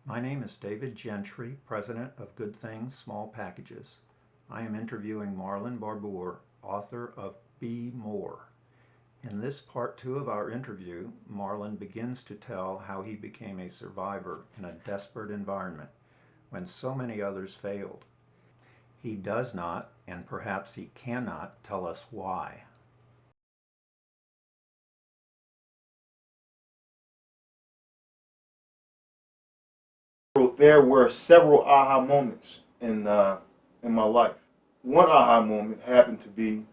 My name is David Gentry, President of Good Things Small Packages. I am interviewing Marlon Barbour, author of Be More. In this part 2 of our interview, Marlon begins to tell how he became a survivor in a desperate environment when so many others failed. He does not, and perhaps he cannot, tell us why. There were several aha moments in my life. One aha moment happened to be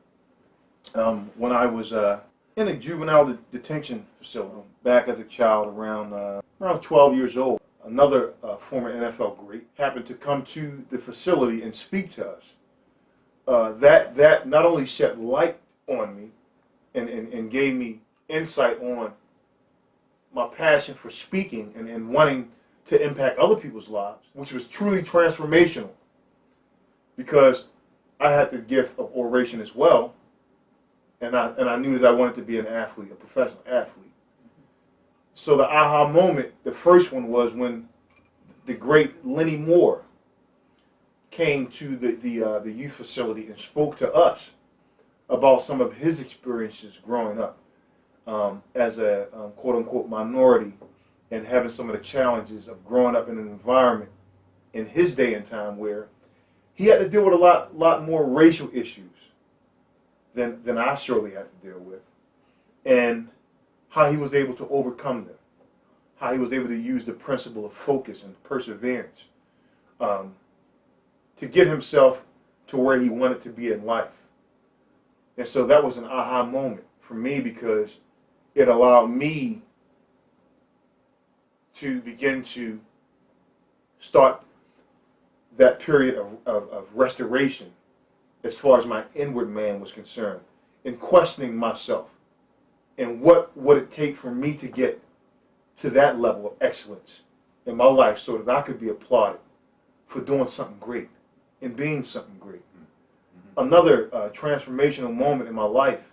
when I was in a juvenile detention facility back as a child, around 12 years old. Another former NFL great happened to come to the facility and speak to us. That not only shed light on me and gave me insight on my passion for speaking and wanting to impact other people's lives, which was truly transformational because I had the gift of oration as well, and I knew that I wanted to be an athlete, a professional athlete. So the aha moment, the first one was when the great Lenny Moore came to the youth facility and spoke to us about some of his experiences growing up as a quote-unquote minority and having some of the challenges of growing up in an environment in his day and time where he had to deal with a lot more racial issues than I surely had to deal with, and how he was able to overcome them, how he was able to use the principle of focus and perseverance to get himself to where he wanted to be in life. And so that was an aha moment for me because it allowed me to begin to start that period of restoration as far as my inward man was concerned, in questioning myself and what would it take for me to get to that level of excellence in my life so that I could be applauded for doing something great and being something great. Another transformational moment in my life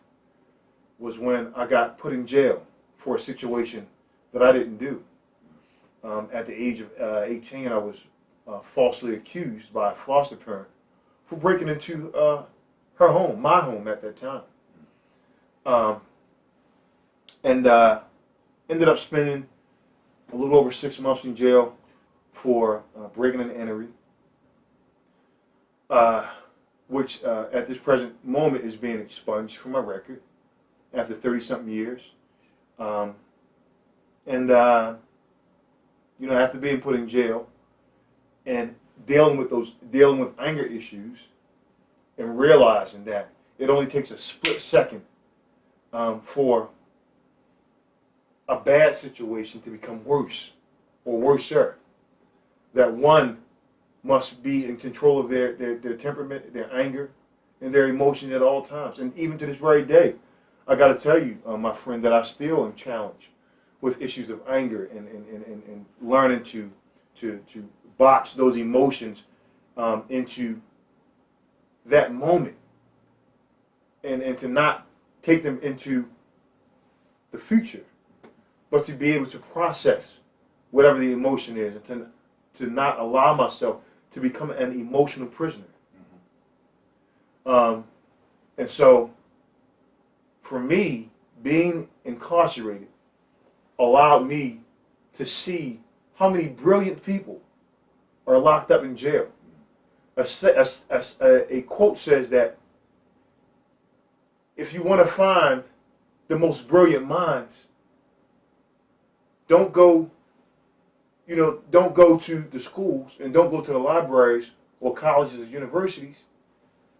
was when I got put in jail for a situation that I didn't do. At the age of 18, I was falsely accused by a foster parent for breaking into her home, my home at that time. And ended up spending a little over 6 months in jail for breaking and entering, which at this present moment is being expunged from my record after 30-something years. After being put in jail and dealing with anger issues, and realizing that it only takes a split second for a bad situation to become worse or worser, that one must be in control of their temperament, their anger, and their emotion at all times. And even to this very day, I got to tell you, my friend, that I still am challenged with issues of anger and learning to box those emotions into that moment and to not take them into the future, but to be able to process whatever the emotion is and to not allow myself to become an emotional prisoner. And so for me, being incarcerated allowed me to see how many brilliant people are locked up in jail. A quote says that if you want to find the most brilliant minds, don't go to the schools and don't go to the libraries or colleges or universities.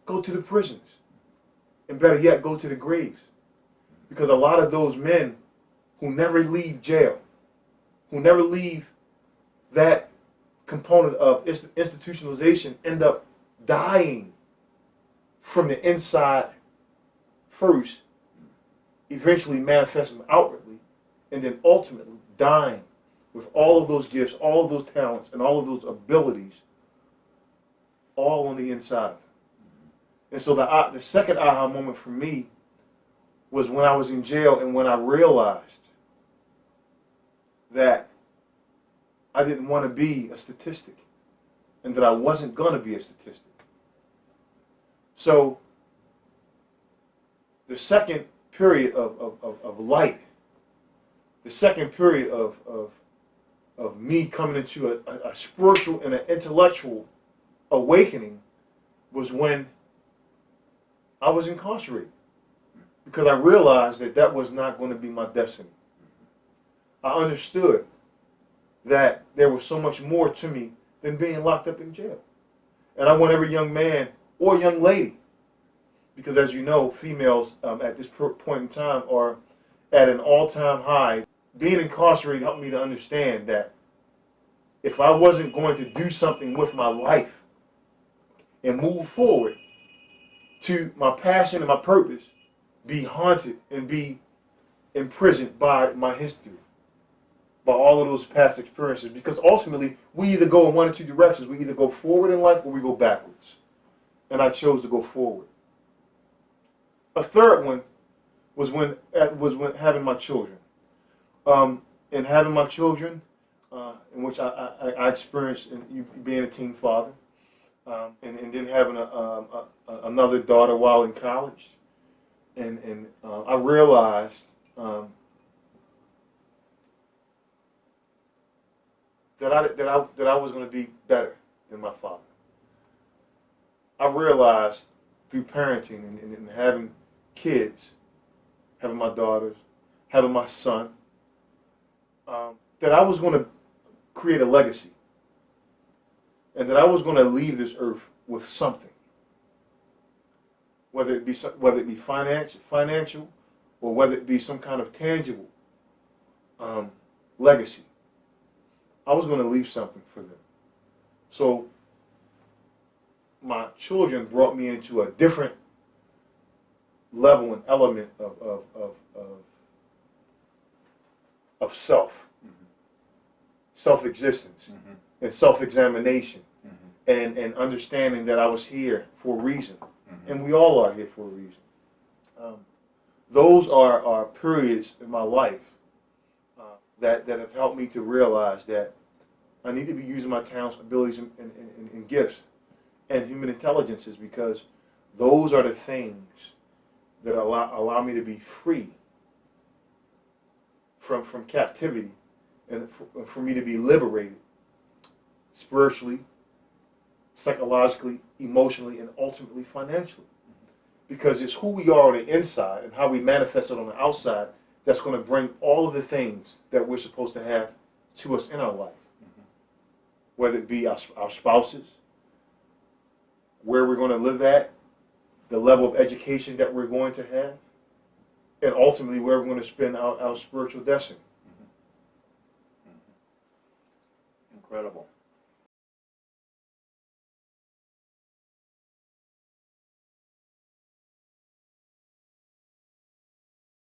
Go to the prisons, and better yet, go to the graves, because a lot of those men who never leave jail, who never leave that component of institutionalization, end up dying from the inside first, eventually manifesting outwardly, and then ultimately dying with all of those gifts, all of those talents, and all of those abilities, all on the inside of them. And so the second aha moment for me was when I was in jail and when I realized that I didn't want to be a statistic, and that I wasn't going to be a statistic. So the second period of light, the second period of me coming into a spiritual and an intellectual awakening was when I was incarcerated, because I realized that that was not going to be my destiny. I understood that there was so much more to me than being locked up in jail. And I want every young man or young lady, because as you know, females at this point in time are at an all-time high. Being incarcerated helped me to understand that if I wasn't going to do something with my life and move forward to my passion and my purpose, be haunted and be imprisoned by my history, by all of those past experiences. Because ultimately, we either go in one or two directions. We either go forward in life or we go backwards. And I chose to go forward. A third one was when having my children. And having my children, in which I experienced being a teen father, and then having another daughter while in college, and I realized that I was going to be better than my father. I realized through parenting and having kids, having my daughters, having my son, that I was going to create a legacy, and that I was going to leave this earth with something, whether it be financial, or whether it be some kind of tangible legacy. I was going to leave something for them. So my children brought me into a different level and element of self, self-existence, and self-examination, and understanding that I was here for a reason, and we all are here for a reason. Those are periods in my life that have helped me to realize that I need to be using my talents, abilities, and gifts, and human intelligences, because those are the things that allow me to be free from captivity, and for me to be liberated spiritually, psychologically, emotionally, and ultimately financially. Because it's who we are on the inside and how we manifest it on the outside that's going to bring all of the things that we're supposed to have to us in our life. Whether it be our spouses, where we're going to live at, the level of education that we're going to have, and ultimately where we're going to spend our spiritual destiny. Incredible.